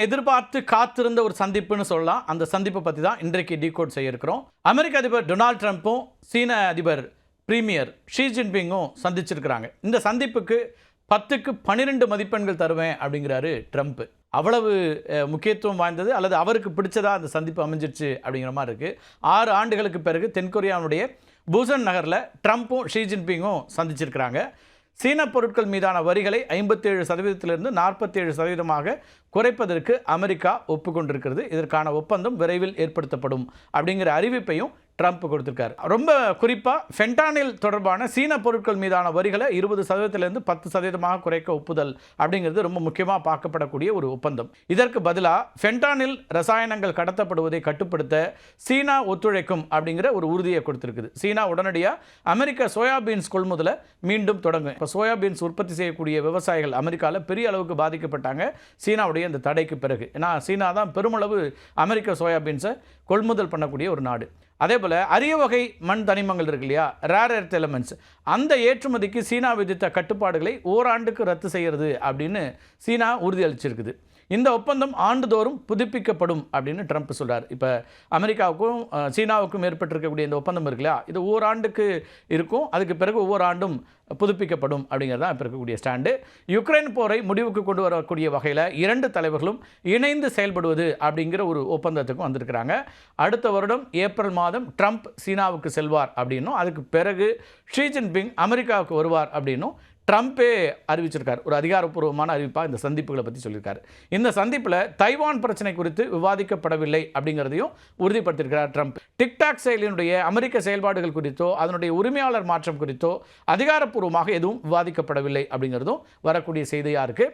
எதிர்பார்த்து காத்திருந்த ஒரு சந்திப்புன்னு சொல்லலாம். அந்த சந்திப்பை பற்றி தான் இன்றைக்கு டீகோட் செய்ய இருக்கிறோம். அமெரிக்க அதிபர் டொனால்ட் ட்ரம்ப்பும் சீன அதிபர் பிரீமியர் ஷி ஜின்பிங்கும் சந்திச்சிருக்கிறாங்க. இந்த சந்திப்புக்கு 10க்கு 12 மதிப்பெண்கள் தருவேன் அப்படிங்கிறாரு ட்ரம்ப். அவ்வளவு முக்கியத்துவம் வாய்ந்தது அல்லது அவருக்கு பிடிச்சதா அந்த சந்திப்பு அமைஞ்சிருச்சு அப்படிங்கிற மாதிரி இருக்குது. 6 ஆண்டுகளுக்கு பிறகு தென்கொரியாவுடைய பூசன் நகரில் ட்ரம்ப்பும் ஷி ஜின்பிங்கும் சந்திச்சிருக்கிறாங்க. சீன பொருட்கள் மீதான வரிகளை 57% 47% குறைப்பதற்கு அமெரிக்கா ஒப்புக்கொண்டிருக்கிறது. இதற்கான ஒப்பந்தம் விரைவில் ஏற்படுத்தப்படும் அப்படிங்கிற அறிவிப்பையும் ட்ரம்ப் கொடுத்திருக்காரு. ரொம்ப குறிப்பாக ஃபென்டானில் தொடர்பான சீன பொருட்கள் மீதான வரிகளை 20% 10% குறைக்க ஒப்புதல் அப்படிங்கிறது ரொம்ப முக்கியமாக பார்க்கப்படக்கூடிய ஒரு ஒப்பந்தம். இதற்கு பதிலாக ஃபென்டானில் ரசாயனங்கள் கடத்தப்படுவதை கட்டுப்படுத்த சீனா ஒத்துழைக்கும் அப்படிங்கிற ஒரு உறுதியை கொடுத்திருக்குது. சீனா உடனடியாக அமெரிக்க சோயாபீன்ஸ் கொள்முதலை மீண்டும் தொடங்கும். இப்போ சோயாபீன்ஸ் உற்பத்தி செய்யக்கூடிய விவசாயிகள் அமெரிக்காவில் பெரிய அளவுக்கு பாதிக்கப்பட்டாங்க சீனாவுடைய இந்த தடைக்கு பிறகு. ஏன்னா சீனா தான் பெருமளவு அமெரிக்க சோயாபீன்ஸை கொள்முதல் பண்ணக்கூடிய ஒரு நாடு. அதே போல் அரிய வகை மண் தனிமங்கள் இருக்கு இல்லையா, ரேர் எர்த் எலிமெண்ட்ஸ், அந்த ஏற்றுமதிக்கு சீனா விதித்த கட்டுப்பாடுகளை ஓராண்டுக்கு ரத்து செய்கிறது அப்படின்னு சீனா உறுதியளிச்சிருக்குது. இந்த ஒப்பந்தம் ஆண்டுதோறும் புதுப்பிக்கப்படும் அப்படின்னு ட்ரம்ப் சொல்கிறார். இப்போ அமெரிக்காவுக்கும் சீனாவுக்கும் ஏற்பட்டிருக்கக்கூடிய இந்த ஒப்பந்தம் இருக்கு இல்லையா, இது ஓராண்டுக்கு இருக்கும், அதுக்கு பிறகு ஒவ்வொரு ஆண்டும் புதுப்பிக்கப்படும் அப்படிங்கிறது தான் இப்போ இருக்கக்கூடிய ஸ்டாண்டு. யுக்ரைன் போரை முடிவுக்கு கொண்டு வரக்கூடிய வகையில் 2 தலைவர்களும் இணைந்து செயல்படுவது அப்படிங்கிற ஒரு ஒப்பந்தத்துக்கும் வந்திருக்கிறாங்க. அடுத்த வருடம் ஏப்ரல் மாதம் ட்ரம்ப் சீனாவுக்கு செல்வார் அப்படின்னும், அதுக்கு பிறகு ஷி ஜின்பிங் அமெரிக்காவுக்கு வருவார் அப்படின்னும் ட்ரம்ப்பே அறிவிச்சிருக்கார். ஒரு அதிகாரப்பூர்வமான அறிவிப்பாக இந்த சந்திப்புகளை பற்றி சொல்லியிருக்காரு. இந்த சந்திப்பில் தைவான் பிரச்சனை குறித்து விவாதிக்கப்படவில்லை அப்படிங்கிறதையும் உறுதிப்படுத்தியிருக்கிறார் ட்ரம்ப். டிக்டாக் செயலினுடைய அமெரிக்க செயல்பாடுகள் குறித்தோ அதனுடைய உரிமையாளர் மாற்றம் குறித்தோ அதிகாரப்பூர்வமாக எதுவும் விவாதிக்கப்படவில்லை அப்படிங்கிறதும் வரக்கூடிய செய்தியாக இருக்குது.